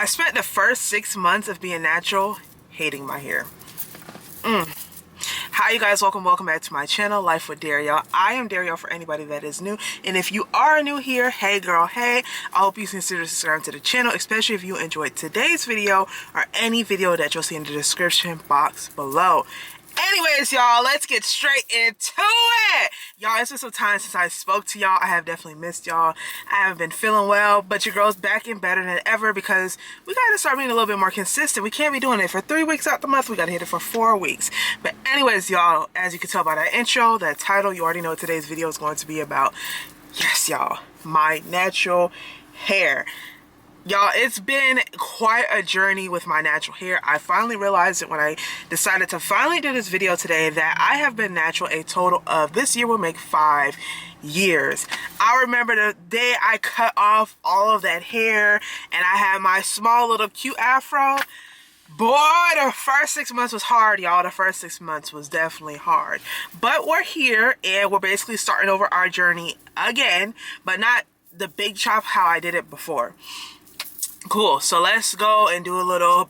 I spent the first 6 months of being natural hating my hair. Hi you guys, welcome back to my channel, Life with Dario. I am Dario for anybody that is new, and if you are new here, hey girl, hey, I hope you consider subscribing to the channel, especially if you enjoyed today's video or any video that you'll see in the description box below. Anyways, y'all, let's get straight into it. Y'all, it's been some time since I spoke to y'all. I have definitely missed y'all. I haven't been feeling well, but your girl's back in better than ever because we gotta start being a little bit more consistent. We can't be doing it for 3 weeks out the month. We gotta hit it for 4 weeks. But anyways, y'all, as you can tell by that intro, that title, you already know what today's video is going to be about. Yes, y'all, my natural hair. Y'all, it's been quite a journey with my natural hair. I finally realized it when I decided to finally do this video today that I have been natural a total of, this year will make 5 years. I remember the day I cut off all of that hair and I had my small little cute afro. Boy, the first 6 months was hard, y'all. The first 6 months was definitely hard. But we're here and we're basically starting over our journey again, but not the big chop how I did it before. Cool, so let's go and do a little,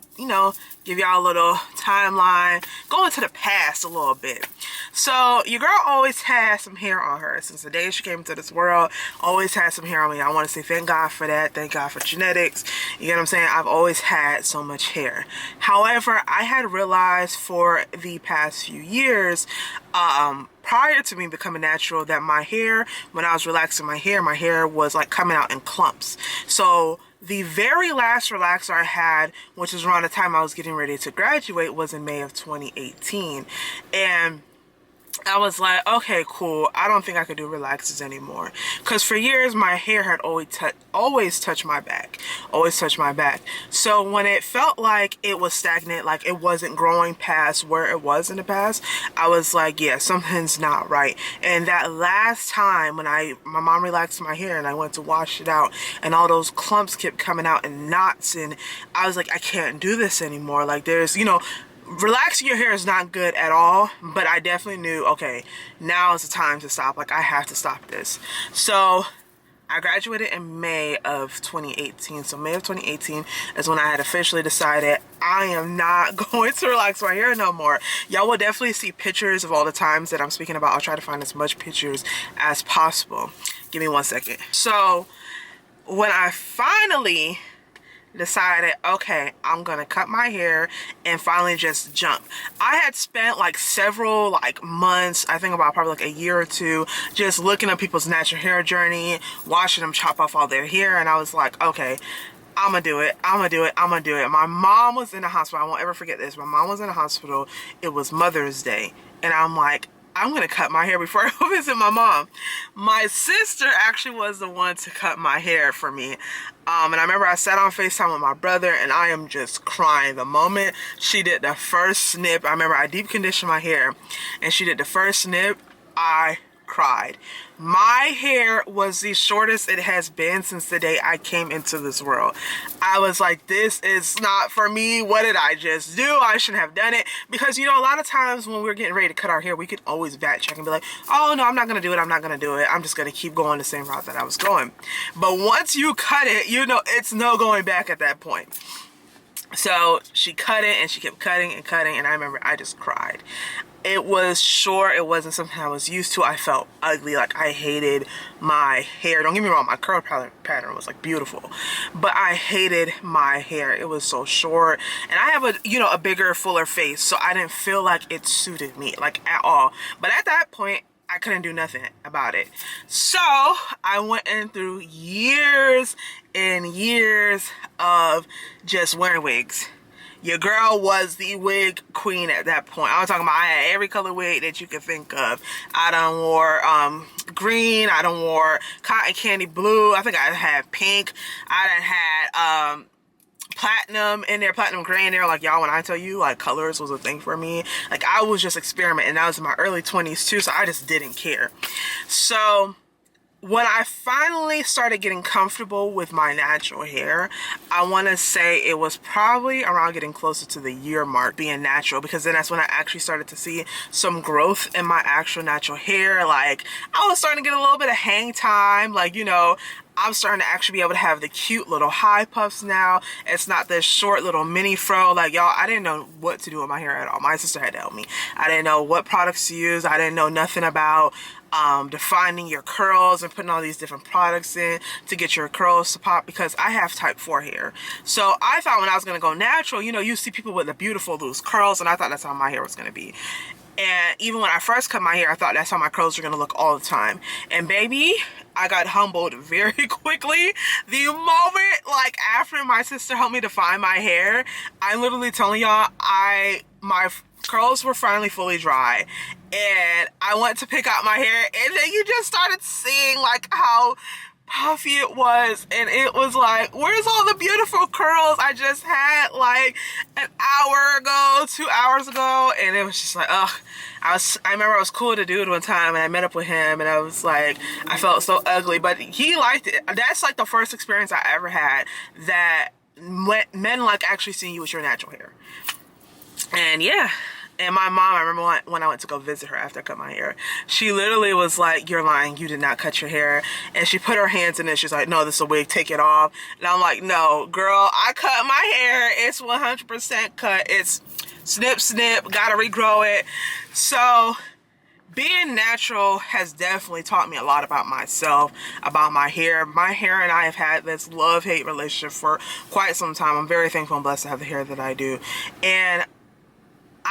give y'all a little timeline, go into the past a little bit. So your girl always had some hair on her since the day she came into this world. Always had some hair on me. I want to say thank God for that. Thank God for genetics. You get what I'm saying? I've always had so much hair. However, I had realized for the past few years, prior to me becoming natural, that my hair, when I was relaxing my hair was like coming out in clumps. So the very last relaxer I had, which was around the time I was getting ready to graduate, was in May of 2018. And I was like, okay, cool. I don't think I could do relaxers anymore. Because for years, my hair had always touched my back. Always touched my back. So when it felt like it was stagnant, like it wasn't growing past where it was in the past, I was like, yeah, something's not right. And that last time when my mom relaxed my hair and I went to wash it out and all those clumps kept coming out in knots, and I was like, I can't do this anymore. Like there's, relaxing your hair is not good at all, but I definitely knew, okay, now is the time to stop. Like, I have to stop this. So I graduated in May of 2018. So May of 2018 is when I had officially decided I am not going to relax my hair no more. Y'all will definitely see pictures of all the times that I'm speaking about. I'll try to find as much pictures as possible. Give me 1 second. So when I finally decided, okay, I'm gonna cut my hair and finally just jump. I had spent like several months, I think about probably like a year or two, just looking at people's natural hair journey, watching them chop off all their hair, and I was like, okay, I'm gonna do it. My mom was in the hospital. I won't ever forget this. My mom was in the hospital. It was Mother's Day, and I'm like, I'm gonna cut my hair before I go visit my mom. My sister actually was the one to cut my hair for me. And I remember I sat on FaceTime with my brother and I am just crying. The moment she did the first snip, I remember I deep conditioned my hair and she did the first snip, I cried. My hair was the shortest it has been since the day I came into this world. I was like, this is not for me. What did I just do? I shouldn't have done it. Because, a lot of times when we're getting ready to cut our hair, we could always back check and be like, oh no, I'm not going to do it. I'm not going to do it. I'm just going to keep going the same route that I was going. But once you cut it, it's no going back at that point. So she cut it and she kept cutting and cutting, and I remember I just cried. It was short. It wasn't something I was used to. I felt ugly. Like I hated my hair. Don't get me wrong, my curl pattern was like beautiful, but I hated my hair. It was so short, and I have a bigger, fuller face, so I didn't feel like it suited me like at all. But at that point, I couldn't do nothing about it. So I went in through years and years of just wearing wigs. Your girl was the wig queen at that point. I was talking about, I had every color wig that you could think of. I done wore green. I done wore cotton candy blue. I think I had pink. I done had platinum in there, platinum gray in there. Like, y'all, when I tell you, like, colors was a thing for me. Like, I was just experimenting. I was in my early 20s too, so I just didn't care. So when I finally started getting comfortable with my natural hair, I want to say it was probably around getting closer to the year mark being natural, because then that's when I actually started to see some growth in my actual natural hair. Like, I was starting to get a little bit of hang time. Like, I'm starting to actually be able to have the cute little high puffs now. It's not this short little mini fro. Like, y'all, I didn't know what to do with my hair at all. My sister had to help me. I didn't know what products to use. I didn't know nothing about defining your curls and putting all these different products in to get your curls to pop, because I have type 4 hair. So I thought when I was going to go natural, you know, you see people with the beautiful loose curls, and I thought that's how my hair was going to be. And even when I first cut my hair, I thought that's how my curls were going to look all the time. And baby, I got humbled very quickly. The moment, like, after my sister helped me define my hair, I'm literally telling y'all, my curls were finally fully dry. And I went to pick out my hair, and then you just started seeing, like, how puffy it was, and it was like, where's all the beautiful curls I just had like an hour ago, 2 hours ago? And it was just like, ugh. I remember I was cool to dude one time, and I met up with him, and I was like, I felt so ugly, but he liked it. That's like the first experience I ever had that men like actually seeing you with your natural hair. And yeah. And my mom, I remember when I went to go visit her after I cut my hair, she literally was like, you're lying, you did not cut your hair. And she put her hands in it. She's like, no, this is a wig, take it off. And I'm like, no, girl, I cut my hair. It's 100% cut. It's snip, snip, gotta regrow it. So being natural has definitely taught me a lot about myself, about my hair. My hair and I have had this love-hate relationship for quite some time. I'm very thankful and blessed to have the hair that I do. And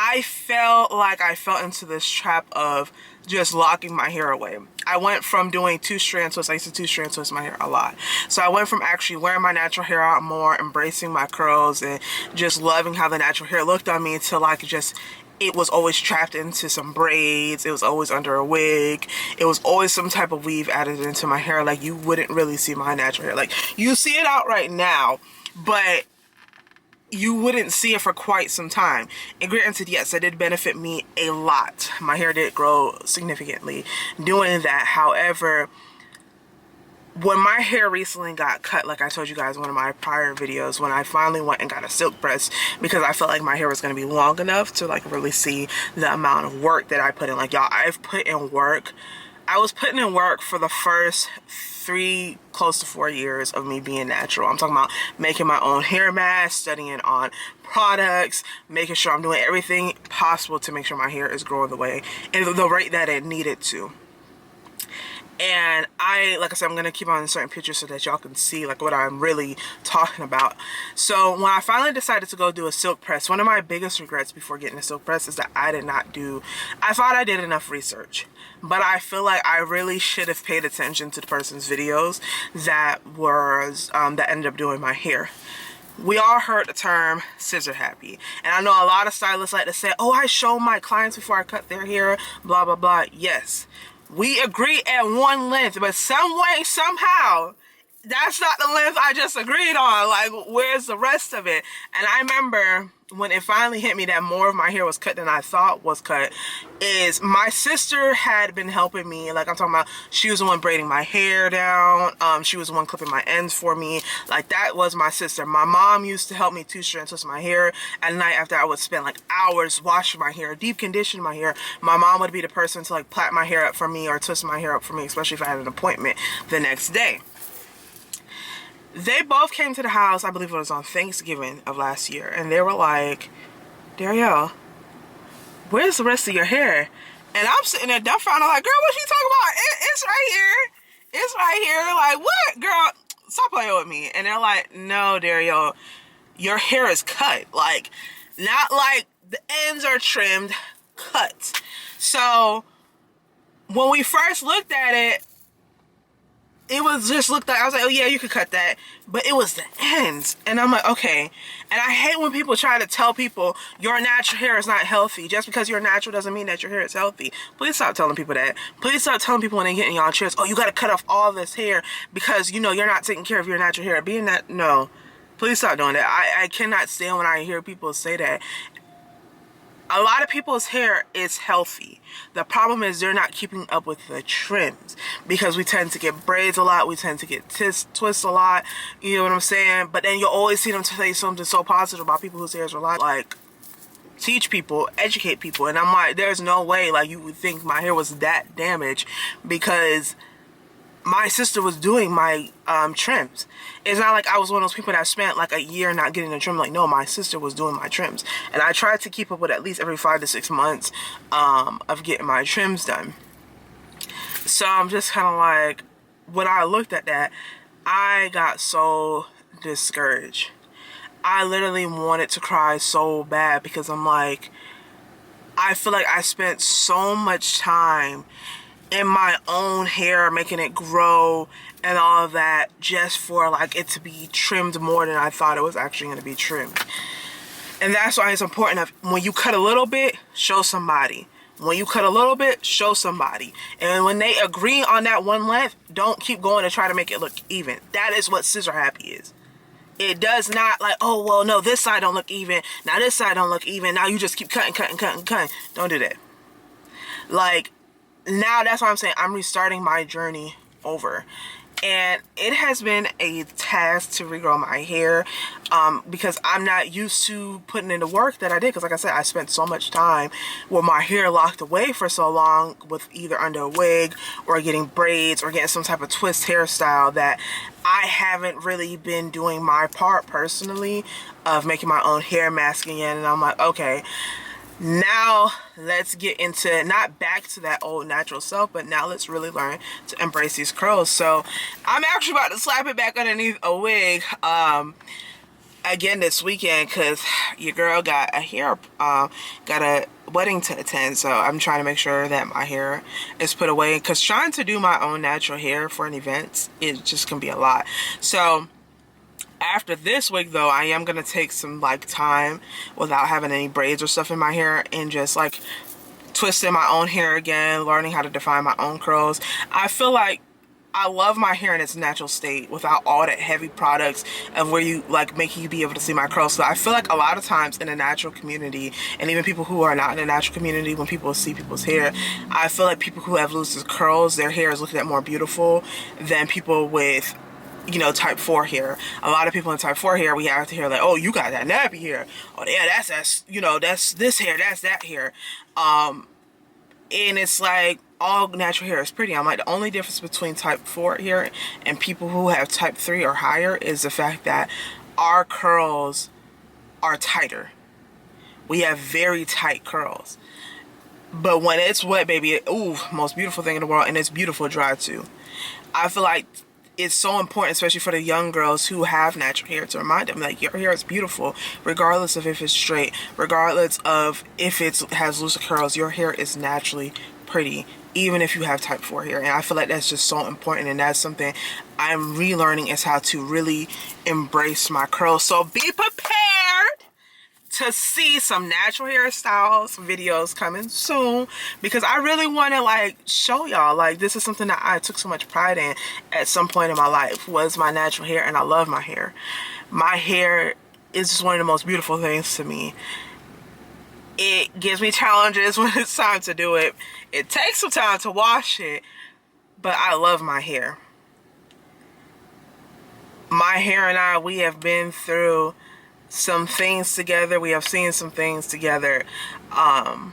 I felt like I fell into this trap of just locking my hair away. I went from doing 2-strand twists. I used to 2-strand twist my hair a lot. So I went from actually wearing my natural hair out more, embracing my curls, and just loving how the natural hair looked on me, to like just, it was always trapped into some braids. It was always under a wig. It was always some type of weave added into my hair. Like, you wouldn't really see my natural hair. Like, you see it out right now, but you wouldn't see it for quite some time. And granted, yes, it did benefit me a lot. My hair did grow significantly doing that. However, when my hair recently got cut, like I told you guys in one of my prior videos, when I finally went and got a silk press, because I felt like my hair was going to be long enough to like really see the amount of work that I put in. Like, y'all, I've put in work. I was putting in work for the first 3, close to 4 years of me being natural. I'm talking about making my own hair mask, studying on products, making sure I'm doing everything possible to make sure my hair is growing the way and the rate that it needed to. And like I said, I'm going to keep on certain pictures so that y'all can see like what I'm really talking about. So when I finally decided to go do a silk press, one of my biggest regrets before getting a silk press is that I thought I did enough research. But I feel like I really should have paid attention to the person's videos that ended up doing my hair. We all heard the term scissor happy. And I know a lot of stylists like to say, oh, I show my clients before I cut their hair, blah, blah, blah. Yes. We agree at one length, but some way, somehow, that's not the length I just agreed on. Like, where's the rest of it? And I remember when it finally hit me that more of my hair was cut than I thought was cut, is my sister had been helping me. Like, I'm talking about, she was the one braiding my hair down. She was the one clipping my ends for me. Like, that was my sister. My mom used to help me 2-strand twist my hair at night after I would spend like hours washing my hair, deep conditioning my hair. My mom would be the person to like plait my hair up for me or twist my hair up for me, especially if I had an appointment the next day. They both came to the house, I believe it was on Thanksgiving of last year, and they were like, Darielle, where's the rest of your hair? And I'm sitting there dumbfounded, like, girl, what you talking about? It's right here. It's right here. Like, what? Girl, stop playing with me. And they're like, no, Darielle, your hair is cut. Like, not like the ends are trimmed, cut. So when we first looked at it, it was just looked like, I was like, oh yeah, you could cut that. But it was the ends. And I'm like, okay. And I hate when people try to tell people your natural hair is not healthy. Just because you're natural doesn't mean that your hair is healthy. Please stop telling people that. Please stop telling people when they get in y'all chairs, oh, you got to cut off all this hair because, you know, you're not taking care of your natural hair. Being that, no. Please stop doing that. I cannot stand when I hear people say that. A lot of people's hair is healthy. The problem is they're not keeping up with the trends because we tend to get braids a lot. We tend to get twists a lot. You know what I'm saying? But then you'll always see them say something so positive about people whose hairs are like teach people, educate people. And I'm like, there's no way like you would think my hair was that damaged because my sister was doing my trims. It's not like I was one of those people that spent like a year not getting a trim. Like, no, my sister was doing my trims, and I tried to keep up with at least every 5 to 6 months of getting my trims done. So I'm just kind of like, when I looked at that, I got so discouraged. I literally wanted to cry so bad, because I'm like, I feel like I spent so much time in my own hair, making it grow and all of that, just for like it to be trimmed more than I thought it was actually going to be trimmed. And that's why it's important that when you cut a little bit, show somebody. When you cut a little bit, show somebody. And when they agree on that one length, don't keep going to try to make it look even. That is what scissor happy is. It does not like, oh, well, no, this side don't look even. Now this side don't look even. Now you just keep cutting. Don't do that. Like, now that's why I'm saying I'm restarting my journey over. And it has been a task to regrow my hair, because I'm not used to putting in the work that I did. Because like I said, I spent so much time with my hair locked away for so long, with either under a wig or getting braids or getting some type of twist hairstyle, that I haven't really been doing my part personally of making my own hair mask again. And I'm like, okay, now let's get into, not back to that old natural self, but now let's really learn to embrace these curls. So I'm actually about to slap it back underneath a wig again this weekend, because your girl got a wedding to attend. So I'm trying to make sure that my hair is put away, because trying to do my own natural hair for an event, it just can be a lot. So after this wig though, I am gonna take some like time without having any braids or stuff in my hair, and just like twisting my own hair again, learning how to define my own curls. I feel like I love my hair in its natural state without all that heavy products of where you like making you be able to see my curls. So I feel like a lot of times in the natural community, and even people who are not in the natural community, when people see people's hair, I feel like people who have loose curls, their hair is looked at more beautiful than people with, you know, type 4 hair. A lot of people in type 4 hair, we have to hear like, oh, you got that nappy hair. Oh yeah, that's you know, that's this hair, that's that hair. And it's like, all natural hair is pretty. I'm like, the only difference between type 4 hair and people who have type 3 or higher is the fact that our curls are tighter. We have very tight curls. But when it's wet, baby, ooh, most beautiful thing in the world. And it's beautiful dry too. I feel like it's so important, especially for the young girls who have natural hair, to remind them like, your hair is beautiful regardless of if it's straight, regardless of if it has loose curls. Your hair is naturally pretty, even if you have type 4 hair. And I feel like that's just so important, and that's something I'm relearning, is how to really embrace my curls. So be prepared to see some natural hairstyles videos coming soon, because I really want to like show y'all, like, this is something that I took so much pride in at some point in my life, was my natural hair. And I love my hair. My hair is just one of the most beautiful things to me. It gives me challenges when it's time to do it. It takes some time to wash it, but I love my hair. My hair and I, we have been through some things together. We have seen some things together. And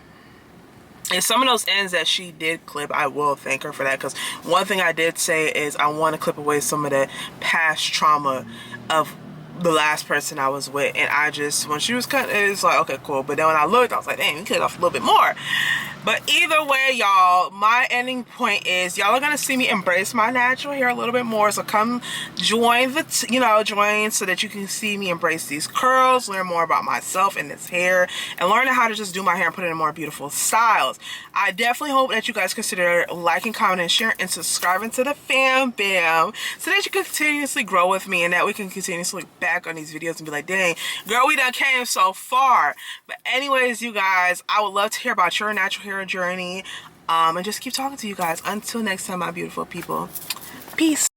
some of those ends that she did clip, I will thank her for that, because one thing I did say is I want to clip away some of the past trauma of the last person I was with. And I just, when she was cutting it, it's like, okay, cool. But then when I looked, I was like, dang, you cut off a little bit more. But either way, y'all, my ending point is y'all are gonna see me embrace my natural hair a little bit more. So come join the join so that you can see me embrace these curls, learn more about myself and this hair, and learn how to just do my hair and put it in more beautiful styles. I definitely hope that you guys consider liking, commenting, sharing, and subscribing to the fam bam, so that you can continuously grow with me, and that we can continuously look back on these videos and be like, dang girl, we done came so far. But anyways, you guys, I would love to hear about your natural hair journey, and just keep talking to you guys. Until next time, my beautiful people, peace.